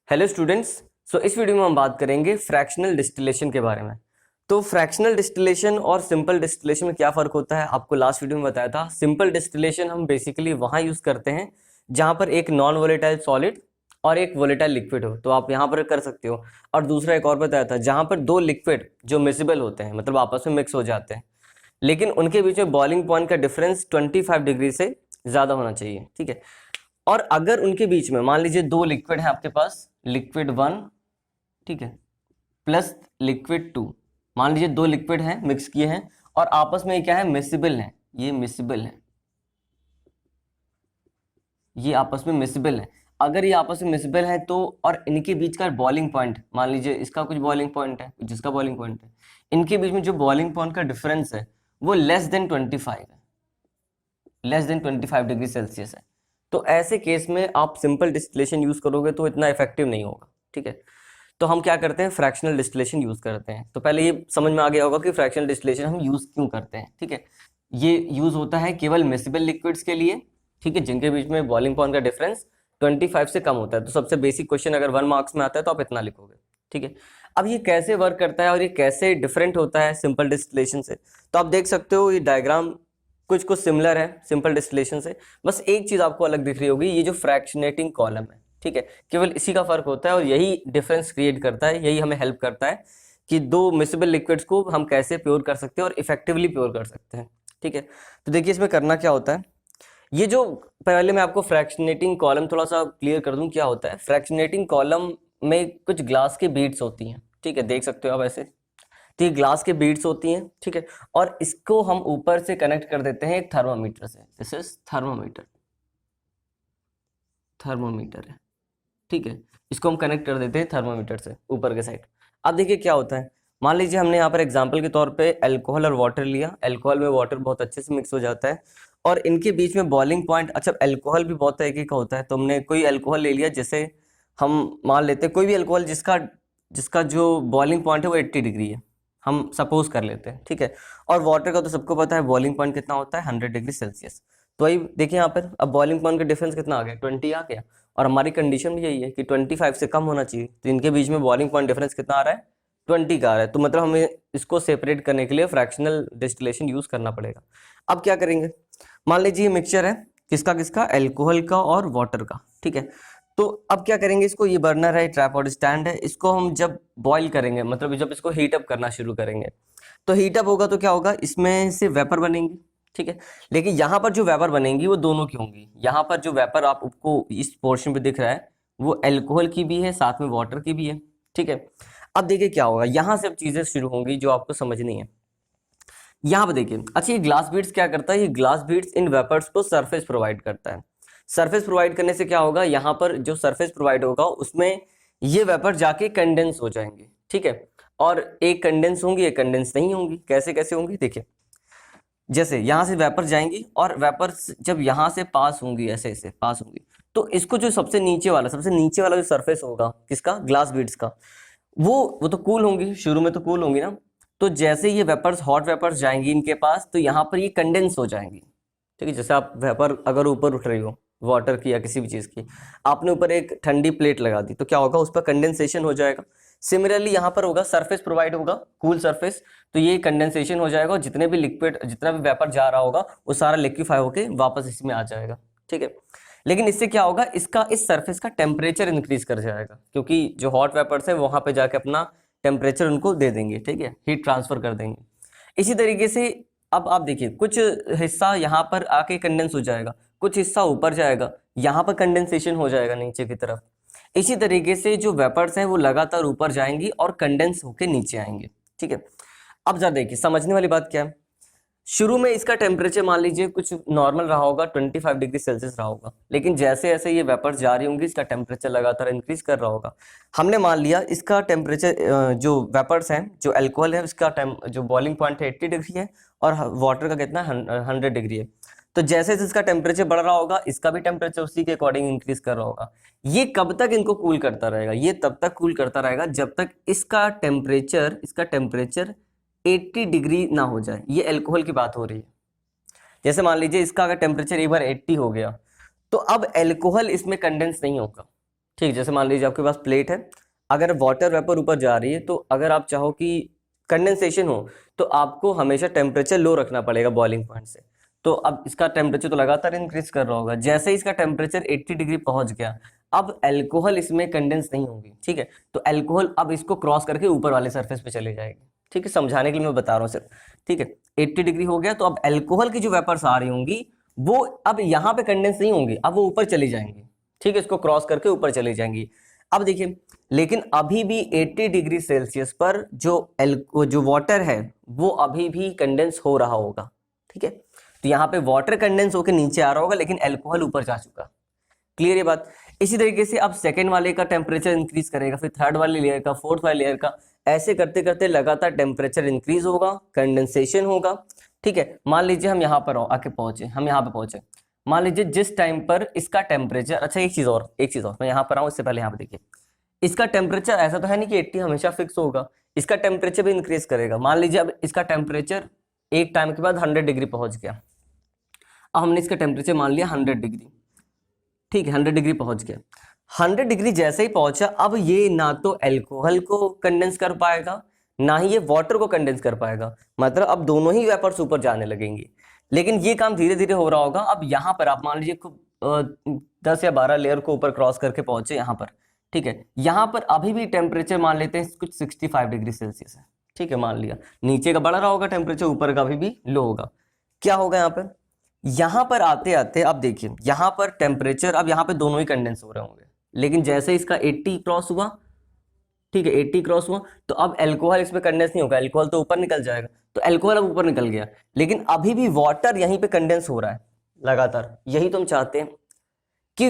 Hello students. इस video में हम बात करेंगे फ्रैक्शनल डिस्टिलेशन के बारे में। तो फ्रैक्शनल डिस्टिलेशन और सिंपल डिस्टिलेशन में क्या फ़र्क होता है, आपको लास्ट वीडियो में बताया था। सिंपल डिस्टिलेशन हम बेसिकली वहाँ यूज़ करते हैं जहाँ पर एक नॉन वोलेटाइल सॉलिड और एक वोलेटाइल लिक्विड हो, तो आप यहाँ पर कर सकते हो। और दूसरा एक और बताया था जहाँ पर दो लिक्विड जो मिसिबल होते हैं, मतलब आपस में मिक्स हो जाते हैं, लेकिन उनके बीच में बॉइलिंग पॉइंट का डिफरेंस 25 डिग्री से ज़्यादा होना चाहिए। ठीक है। और अगर उनके बीच में मान लीजिए दो लिक्विड है आपके पास, लिक्विड 1, ठीक है, प्लस लिक्विड 2, मान लीजिए दो लिक्विड हैं मिक्स किए हैं और आपस में ये क्या है, मिसिबल है, ये मिसिबल है, ये आपस में मिसिबल है। अगर ये आपस में मिसिबल है तो, और इनके बीच का बॉइलिंग पॉइंट, मान लीजिए इसका कुछ बॉइलिंग पॉइंट है, जिसका बॉइलिंग पॉइंट है, इनके बीच में जो बॉइलिंग पॉइंट का डिफरेंस है वो लेस देन 25 है, लेस देन 25 डिग्री सेल्सियस है। तो ऐसे केस में आप सिंपल डिस्टिलेशन यूज करोगे तो इतना इफेक्टिव नहीं होगा। ठीक है। तो हम क्या करते हैं, फ्रैक्शनल डिस्टिलेशन यूज करते हैं। तो पहले ये समझ में आ गया होगा कि फ्रैक्शनल डिस्टिलेशन हम यूज क्यों करते हैं। ठीक है। ये यूज होता है केवल मिसिबल लिक्विड्स के लिए, ठीक है, जिनके बीच में बॉइलिंग पॉइंट का डिफरेंस 25 से कम होता है। तो सबसे बेसिक क्वेश्चन अगर 1 मार्क्स में आता है तो आप इतना लिखोगे। ठीक है। अब ये कैसे वर्क करता है और ये कैसे डिफरेंट होता है सिंपल डिस्टिलेशन से, तो आप देख सकते हो ये डायग्राम कुछ कुछ सिमिलर है सिंपल डिस्टिलेशन से। बस एक चीज आपको अलग दिख रही होगी, ये जो फ्रैक्शनेटिंग कॉलम है, ठीक है, केवल इसी का फर्क होता है और यही डिफरेंस क्रिएट करता है, यही हमें हेल्प करता है कि दो मिसिबल लिक्विड्स को हम कैसे प्योर कर सकते हैं और इफेक्टिवली प्योर कर सकते हैं। ठीक है। तो देखिए इसमें करना क्या होता है, ये जो, पहले मैं आपको फ्रैक्शनेटिंग कॉलम थोड़ा सा क्लियर कर दूं क्या होता है। फ्रैक्शनेटिंग कॉलम में कुछ ग्लास की बीड्स होती हैं, ठीक है, देख सकते हो आप ऐसे, तो ये ग्लास के बीड्स होती हैं, ठीक है, और इसको हम ऊपर से कनेक्ट कर देते हैं एक थर्मामीटर से। दिस इज थर्मामीटर, थर्मोमीटर है, ठीक है, इसको हम कनेक्ट कर देते हैं थर्मामीटर से ऊपर के साइड। अब देखिए क्या होता है, मान लीजिए हमने यहाँ पर एग्जांपल के तौर पे अल्कोहल और वाटर लिया, अल्कोहल में वाटर बहुत अच्छे से मिक्स हो जाता है और इनके बीच में बॉइलिंग पॉइंट, अच्छा अल्कोहल भी बहुत तरीके का होता है, तो हमने कोई अल्कोहल ले लिया, जैसे हम मान लेते हैं कोई भी अल्कोहल जिसका जिसका जो बॉइलिंग पॉइंट है वो 80 डिग्री है, हम सपोज कर लेते हैं, ठीक है। और वाटर का तो सबको पता है बॉइलिंग पॉइंट कितना होता है, 100 डिग्री सेल्सियस। तो वही देखिए यहाँ पर अब बॉइलिंग पॉइंट का डिफरेंस कितना आ गया, 20 आ गया, और हमारी कंडीशन भी यही है कि 25 से कम होना चाहिए, तो इनके बीच में बॉइलिंग पॉइंट डिफरेंस कितना आ रहा है, 20 का आ रहा है। तो मतलब हमें इसको सेपरेट करने के लिए फ्रैक्शनल डिस्टिलेशन यूज करना पड़ेगा। अब क्या करेंगे, मान लीजिए मिक्सचर है किसका किसका, अल्कोहल का और वाटर का, ठीक है। तो अब क्या करेंगे, इसको, ये बर्नर है, ट्राइपॉड स्टैंड है, इसको हम जब बॉईल करेंगे, मतलब जब इसको हीट अप करना शुरू करेंगे, तो हीट अप होगा तो क्या होगा, इसमें से वेपर बनेंगी, ठीक है। लेकिन यहाँ पर जो वेपर बनेंगी वो दोनों की होंगी। यहाँ पर जो वेपर आपको इस पोर्शन पे दिख रहा है वो अल्कोहल की भी है, साथ में वाटर की भी है, ठीक है। अब देखिए क्या होगा, यहाँ से अब चीजें शुरू होंगी जो आपको समझनी है। यहाँ पे देखिए, अच्छा ये ग्लास बीड्स क्या करता है, ये ग्लास बीड्स इन वेपर्स को सरफेस प्रोवाइड करता है। सरफेस प्रोवाइड करने से क्या होगा, यहाँ पर जो सरफेस प्रोवाइड होगा उसमें ये वेपर जाके कंडेंस हो जाएंगे, ठीक है। और एक कंडेंस होंगी, एक कंडेंस नहीं होंगी। कैसे कैसे होंगी, देखिए जैसे यहाँ से वेपर जाएंगी और वेपर जब यहाँ से पास होंगी, ऐसे ऐसे पास होंगी, तो इसको जो सबसे नीचे वाला जो सरफेस होगा किसका, ग्लास बीड्स का, वो तो कूल होंगी, शुरू में तो कूल होंगी ना। तो जैसे ये वेपर्स, हॉट वेपर्स जाएंगी इनके पास, तो यहाँ पर ये कंडेंस हो जाएंगी, ठीक है। जैसे आप वेपर अगर ऊपर उठ रही हो वाटर की या किसी भी चीज की, आपने ऊपर एक ठंडी प्लेट लगा दी, तो क्या होगा, उस पर कंडेंसेशन हो जाएगा। सिमिलरली यहाँ पर होगा, सरफेस प्रोवाइड होगा, कूल सरफेस, तो ये कंडेंसेशन हो जाएगा और जितने भी लिक्विड, जितना भी वेपर जा रहा होगा वो सारा लिक्विफाई होके वापस इसमें आ जाएगा, ठीक है। लेकिन इससे क्या होगा, इसका इस सरफेस का टेम्परेचर इंक्रीज कर जाएगा, क्योंकि जो हॉट वेपर्स है वहां पे जाके अपना टेम्परेचर उनको दे देंगे, ठीक है, हीट ट्रांसफर कर देंगे। इसी तरीके से अब आप देखिए, कुछ हिस्सा यहाँ पर आके कंडेंस हो जाएगा, कुछ हिस्सा ऊपर जाएगा, यहाँ पर कंडेंसेशन हो जाएगा नीचे की तरफ। इसी तरीके से जो वेपर्स हैं वो लगातार ऊपर जाएंगी और कंडेंस होके नीचे आएंगे, ठीक है। अब जरा देखिए, समझने वाली बात क्या है, शुरू में इसका टेम्परेचर मान लीजिए कुछ नॉर्मल रहा होगा, 25 डिग्री सेल्सियस रहा होगा, लेकिन जैसे जैसे ये वेपर जा रही होंगी इसका टेम्परेचर लगातार इंक्रीज कर रहा होगा। हमने मान लिया इसका टेम्परेचर, जो वेपर्स हैं, जो अल्कोहल है उसका जो बॉइलिंग पॉइंट है 80 डिग्री है और वाटर का कितना 100 डिग्री है। तो जैसे जैसे इसका टेम्परेचर बढ़ रहा होगा इसका भी टेम्परेचर उसी के अकॉर्डिंग इंक्रीज कर रहा होगा। ये कब तक इनको कूल करता रहेगा, ये तब तक कूल करता रहेगा जब तक इसका टेम्परेचर 80 डिग्री ना हो जाए। ये अल्कोहल की बात हो रही है। जैसे मान लीजिए इसका अगर टेम्परेचर एक बार 80 हो गया तो अब अल्कोहल इसमें कंडेंस नहीं होगा, ठीक है, जैसे मान लीजिए आपके पास प्लेट है, अगर वाटर वेपर ऊपर जा रही है तो अगर आप चाहो कि कंडेंसेशन हो तो आपको हमेशा टेम्परेचर लो रखना पड़ेगा बॉइलिंग पॉइंट से। तो अब इसका टेम्परेचर तो लगातार इंक्रीज कर रहा होगा, जैसे ही इसका टेम्परेचर 80 डिग्री पहुंच गया, अब एल्कोहल इसमें कंडेंस नहीं होगी, ठीक है, तो एल्कोहल अब इसको क्रॉस करके ऊपर वाले सरफेस पे चले जाएगी, ठीक है, समझाने के लिए मैं बता रहा हूँ सिर्फ, ठीक है। 80 डिग्री हो गया तो अब एल्कोहल की जो वेपर्स आ रही होंगी वो अब यहाँ पे कंडेंस नहीं होंगी, अब वो ऊपर चली जाएंगी, ठीक है, इसको क्रॉस करके ऊपर चली जाएंगी। अब देखिए, लेकिन अभी भी 80 डिग्री सेल्सियस पर जो वाटर है वो अभी भी कंडेंस हो रहा होगा, ठीक है, तो यहाँ पे वाटर कंडेंस होकर नीचे आ रहा होगा लेकिन एल्कोहल ऊपर जा चुका। क्लियर ये बात। इसी तरीके से अब सेकेंड वाले का टेम्परेचर इंक्रीज करेगा, फिर थर्ड वाले लेयर का, फोर्थ वाले लेयर का, ऐसे करते करते लगातार टेम्परेचर इंक्रीज होगा, कंडेंसेशन होगा, ठीक है। मान लीजिए हम यहाँ पर आके पहुंचे, हम यहाँ पे पहुंचे, मान लीजिए जिस टाइम पर इसका टेम्परेचर, अच्छा एक चीज और मैं यहाँ पर आऊँ इससे पहले यहाँ पे देखिए, इसका टेम्परेचर ऐसा तो है नहीं कि 80 हमेशा फिक्स होगा, इसका टेम्परेचर भी इंक्रीज करेगा। मान लीजिए अब इसका टेम्परेचर एक टाइम के बाद 100 डिग्री पहुंच गया, अब हमने इसका टेम्परेचर मान लिया 100 डिग्री, ठीक है, 100 डिग्री पहुंच गया। 100 डिग्री जैसे ही पहुंचा, अब ये ना तो एल्कोहल को कंडेंस कर पाएगा ना ही ये वाटर को कंडेंस कर पाएगा, मतलब अब दोनों ही वेपर्स ऊपर जाने लगेंगे, लेकिन ये काम धीरे धीरे हो रहा होगा। अब यहाँ पर आप मान लीजिए 10 या 12 लेयर को ऊपर क्रॉस करके पहुंचे यहाँ पर, ठीक है, यहाँ पर अभी भी टेम्परेचर मान लेते हैं कुछ 65 डिग्री सेल्सियस है, ठीक है, मान लिया, नीचे का बढ़ रहा होगा टेम्परेचर, ऊपर का अभी भी लो होगा। क्या होगा यहाँ पर आते आते अब देखिए, यहाँ पर टेम्परेचर, अब यहाँ पे दोनों ही कंडेंस हो रहे होंगे, लेकिन जैसे इसका 80 क्रॉस हुआ, ठीक है, 80 क्रॉस हुआ तो अब एल्कोहल इसमें कंडेंस नहीं होगा, एल्कोहल तो ऊपर निकल जाएगा, तो एल्कोहल अब ऊपर निकल गया, लेकिन अभी भी वाटर यहीं पे कंडेंस हो रहा है लगातार। यही तो हम चाहते हैं कि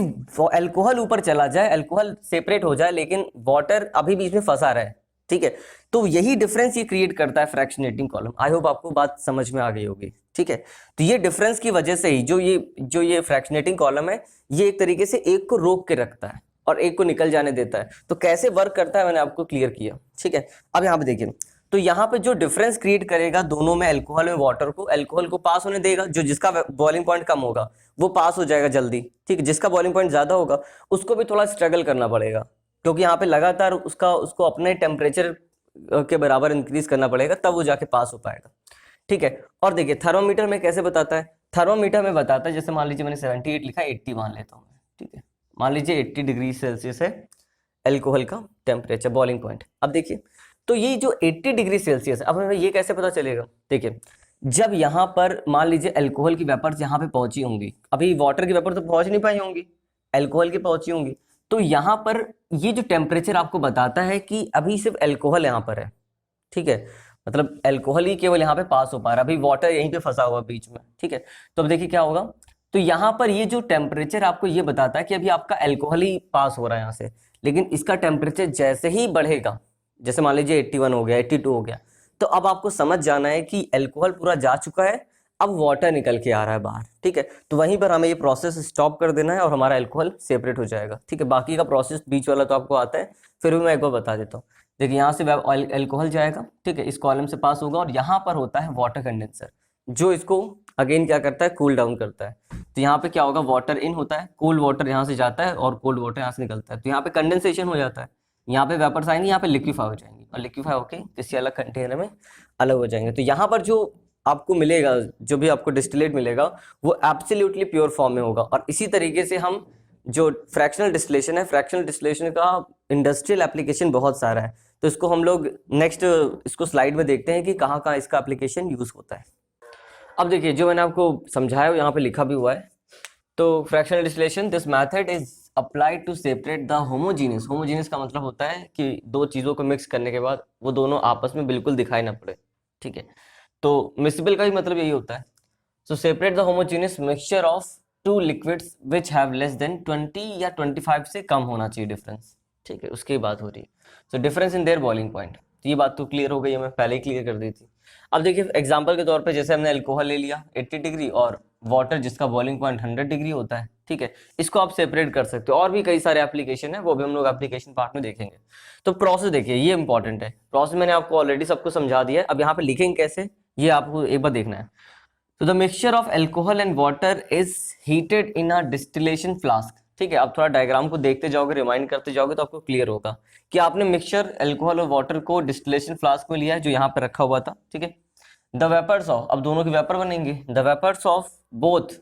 एल्कोहल ऊपर चला जाए, एल्कोहल सेपरेट हो जाए, लेकिन वाटर अभी बीच में फंसा रहा है, ठीक है, तो यही डिफरेंस ये क्रिएट करता है फ्रैक्शनेटिंग कॉलम। आई होप आपको बात समझ में आ गई होगी, ठीक है। तो ये डिफरेंस की वजह से ही जो ये फ्रैक्शनेटिंग कॉलम है, ये एक तरीके से एक को रोक के रखता है और एक को निकल जाने देता है। तो कैसे वर्क करता है मैंने आपको क्लियर किया, ठीक है। अब यहाँ पे देखिए, तो यहाँ पे जो डिफरेंस क्रिएट करेगा दोनों में, एल्कोहल में वाटर को, एल्कोहल को पास होने देगा, जो जिसका बॉइलिंग पॉइंट कम होगा वो पास हो जाएगा जल्दी, ठीक है, जिसका बॉइलिंग पॉइंट ज्यादा होगा उसको भी थोड़ा स्ट्रगल करना पड़ेगा, क्योंकि यहाँ पे लगातार उसको अपने टेम्परेचर के बराबर इंक्रीज करना पड़ेगा, तब वो जाके पास हो पाएगा, ठीक है। और देखिए थर्मोमीटर में कैसे बताता है, थर्मोमीटर में बताता है, जैसे मान लीजिए मैंने 78 लिखा, 80 मान लेता हूँ, ठीक है, मान लीजिए 80 डिग्री सेल्सियस है एल्कोहल का टेम्परेचर बॉइलिंग पॉइंट। अब देखिए, तो ये जो 80 डिग्री सेल्सियस है, अब हमें ये कैसे पता चलेगा, देखिए जब यहाँ पर मान लीजिए एल्कोहल की वेपर्स यहाँ पे पहुंची होंगी, अभी वाटर की वेपर तो पहुंच नहीं पाई होंगी, एल्कोहल की पहुंची होंगी, तो यहाँ पर ये जो टेम्परेचर आपको बताता है कि अभी सिर्फ एल्कोहल यहाँ पर है, ठीक है, मतलब एल्कोहल ही केवल यहाँ पे पास हो पा रहा है, अभी वाटर यहीं पे फंसा हुआ बीच में, ठीक है। तो अब देखिए क्या होगा, तो यहाँ पर ये जो टेम्परेचर आपको ये बताता है कि अभी आपका एल्कोहल ही पास हो रहा है यहाँ से, लेकिन इसका टेम्परेचर जैसे ही बढ़ेगा, जैसे मान लीजिए 81 हो गया, 82 हो गया, तो अब आपको समझ जाना है कि एल्कोहल पूरा जा चुका है, अब वाटर निकल के आ रहा है बाहर, ठीक है, तो वहीं पर हमें ये प्रोसेस स्टॉप कर देना है और हमारा एल्कोहल सेपरेट हो जाएगा, ठीक है। बाकी का प्रोसेस बीच वाला तो आपको आता है, फिर भी मैं एक बार बता देता हूँ। देखिए यहाँ से एल्कोहल जाएगा, ठीक है, इस कॉलम से पास होगा और यहाँ पर होता है वाटर कंडेंसर, जो इसको अगेन क्या करता है, कूल डाउन करता है। तो यहाँ पे क्या होगा, वाटर इन होता है, कोल्ड वाटर यहाँ से जाता है और कोल्ड वाटर यहाँ से निकलता है, तो यहाँ पे कंडेंसेशन हो जाता है, यहाँ पे वेपर्स आएंगे, यहाँ पे लिक्विफाई हो जाएंगे और लिक्विफाई होके किसी अलग कंटेनर में अलग हो जाएंगे। तो यहाँ पर जो आपको मिलेगा, जो भी आपको डिस्टिलेट मिलेगा वो एब्सोल्युटली प्योर फॉर्म में होगा। और इसी तरीके से हम जो फ्रैक्शनल डिस्टिलेशन है, फ्रैक्शनल डिस्टिलेशन का इंडस्ट्रियल एप्लीकेशन बहुत सारा है, तो इसको हम लोग नेक्स्ट इसको स्लाइड में देखते हैं कि कहाँ कहाँ इसका एप्लीकेशन यूज होता है। अब देखिए जो मैंने आपको समझाया यहाँ पे लिखा भी हुआ है, तो fractional distillation, this method is applied to separate the homogeneous. Homogeneous का मतलब होता है कि दो चीज़ों को मिक्स करने के बाद वो दोनों आपस में बिल्कुल दिखाई ना पड़े, ठीक है, तो मिक्सिबल का भी मतलब यही होता है। So separate the homogeneous mixture of two liquids which have less than 20 या 25 से कम होना चाहिए डिफरेंस, ठीक है, उसकी बात हो रही है। So difference in their boiling point, तो ये बात तो क्लियर हो गई है, मैं पहले ही क्लियर कर दी थी। अब देखिए एग्जांपल के तौर पे जैसे हमने अल्कोहल ले लिया 80 डिग्री और वाटर जिसका बॉइलिंग पॉइंट 100 डिग्री होता है, ठीक है, इसको आप सेपरेट कर सकते हो। और भी कई सारे एप्लीकेशन है, वो भी हम लोग एप्लीकेशन पार्ट में देखेंगे। तो प्रोसेस देखिए, ये इंपॉर्टेंट है, प्रोसेस मैंने आपको ऑलरेडी सबको समझा दिया है, अब यहाँ पे लिखेंगे कैसे ये आपको एक बार देखना है। तो the mixture of alcohol and water is heated in a distillation flask, ठीक है, आप थोड़ा डायग्राम को देखते जाओगे, रिमाइंड करते जाओगे तो आपको क्लियर होगा कि आपने मिक्सचर अल्कोहल और वाटर को डिस्टिलेशन फ्लास्क में लिया है जो यहाँ पे रखा हुआ था। ठीक है, द वेपर्स ऑफ, अब दोनों के वेपर बनेंगे, द वेपर्स ऑफ बोथ,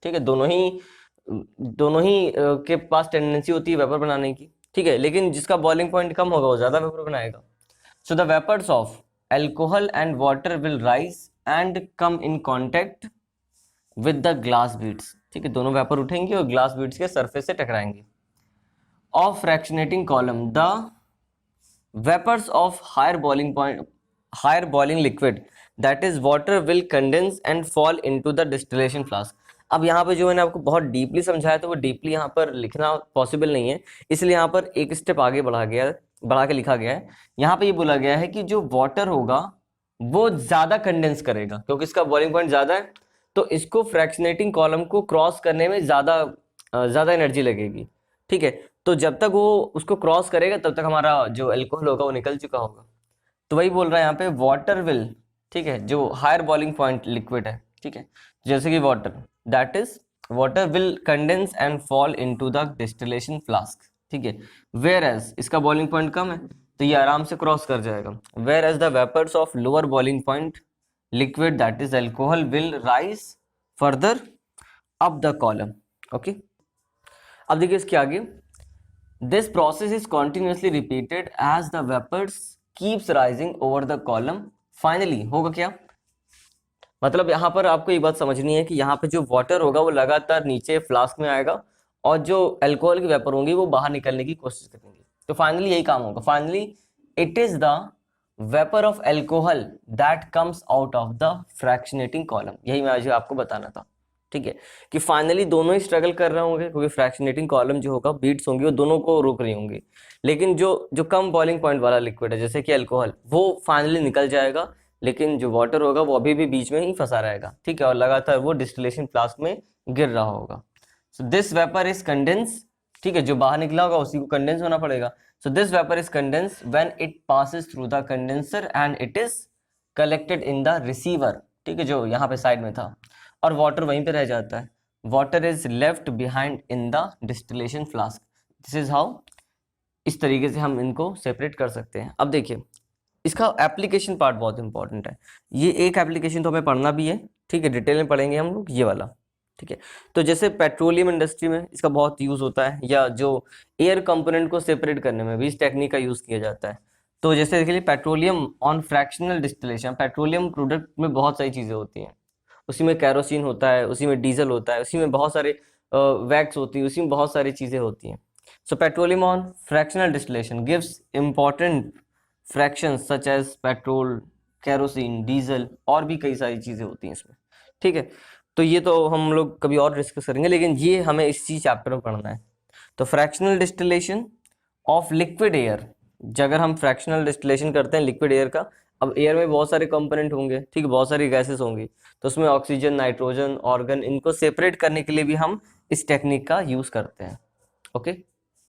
ठीक है, दोनों ही के पास टेंडेंसी होती है वेपर बनाने की। ठीक है, लेकिन जिसका बॉइलिंग पॉइंट कम होगा वो ज्यादा वेपर बनाएगा। So the vapours of alcohol and water will rise and come in contact with the glass beads. ठीक है, दोनों वेपर उठेंगे और ग्लास बीड्स के सरफेस से टकराएंगे। Of fractionating column, the vapours of higher boiling liquid that is water will condense and fall into the distillation flask. अब यहाँ पे जो मैंने आपको बहुत डीपली समझाया तो वो डीपली यहाँ पर लिखना पॉसिबल नहीं है, इसलिए यहाँ पर एक स्टेप आगे बढ़ा के लिखा गया है। यहाँ पे ये बोला गया है कि जो वाटर होगा वो ज्यादा कंडेंस करेगा क्योंकि इसका बॉइलिंग पॉइंट ज्यादा है, तो इसको फ्रैक्शनेटिंग कॉलम को क्रॉस करने में ज्यादा एनर्जी लगेगी। ठीक है, तो जब तक वो उसको क्रॉस करेगा तब तक हमारा जो अल्कोहल होगा वो निकल चुका होगा। तो वही बोल रहा है यहाँ पे वाटर विल, ठीक है, जो हायर बॉइलिंग पॉइंट लिक्विड है, ठीक है, जैसे कि water will condense and fall into the distillation flask. ठीक है, वेयर एज इसका बॉइलिंग पॉइंट कम है तो ये आराम से क्रॉस कर जाएगा। Whereas the vapours of lower boiling point liquid that is alcohol will rise further up the column. Okay, अब देखिए इसके आगे, this process is continuously repeated as the vapours keeps rising over the column. Finally होगा क्या, मतलब यहाँ पर आपको एक बात समझनी है कि यहाँ पे जो वाटर होगा वो लगातार नीचे फ्लास्क में आएगा और जो अल्कोहल की वेपर होंगी वो बाहर निकलने की कोशिश करेंगे। तो फाइनली यही काम होगा, finally it is the vapour of alcohol that comes out of the fractionating column. यही मैं आज आपको बताना था। ठीक है, कि फाइनली दोनों ही स्ट्रगल कर रहे होंगे क्योंकि फ्रैक्शनेटिंग कॉलम जो होगा बीट्स होंगी वो दोनों को रोक रही होंगी, लेकिन जो कम बॉइलिंग पॉइंट वाला लिक्विड है जैसे कि अल्कोहल वो फाइनली निकल जाएगा, लेकिन जो वाटर होगा वो अभी भी बीच में ही फंसा रहेगा। ठीक है, और लगातार वो डिस्टिलेशन फ्लास्क में गिर रहा होगा। So this vapour is condense, ठीक है, जो बाहर निकला होगा उसी को कंडेंस होना पड़ेगा। So this vapour is condense when it passes through the condenser and it is collected in the receiver. ठीक है, जो यहाँ पे साइड में था, और वाटर वहीं पे रह जाता है। Water is left behind in the distillation flask. This is how, इस तरीके से हम इनको सेपरेट कर सकते हैं। अब देखिए इसका एप्लीकेशन पार्ट बहुत इंपॉर्टेंट है। ये एक एप्लीकेशन तो हमें पढ़ना भी है, ठीक है, डिटेल में पढ़ेंगे हम लोग ये वाला। ठीक है, तो जैसे पेट्रोलियम इंडस्ट्री में इसका बहुत यूज होता है, या जो एयर कंपोनेंट को सेपरेट करने में भी इस टेक्निक का यूज किया जाता है। तो जैसे देखिए petroleum on fractional distillation, petroleum product में बहुत सारी चीजें होती हैं, उसी में कैरोसिन होता है, उसी में डीजल होता है, उसी में बहुत सारे वैक्स होती है, उसी में बहुत सारी चीजें होती हैं। So petroleum on fractional distillation gives important fractions such as petrol, kerosene, diesel और भी कई सारी चीजें होती हैं इसमें। ठीक है, तो ये तो हम लोग कभी और डिस्कस करेंगे, लेकिन ये हमें इसी चैप्टर में पढ़ना है। तो fractional distillation of liquid air, अगर हम फ्रैक्शनल डिस्टिलेशन करते हैं लिक्विड एयर का, अब एयर में बहुत सारे कंपोनेंट होंगे, ठीक है, बहुत सारी गैसेस होंगी, तो उसमें ऑक्सीजन, नाइट्रोजन, ऑर्गन, इनको सेपरेट करने के लिए भी हम इस टेक्निक का यूज करते हैं। ओके।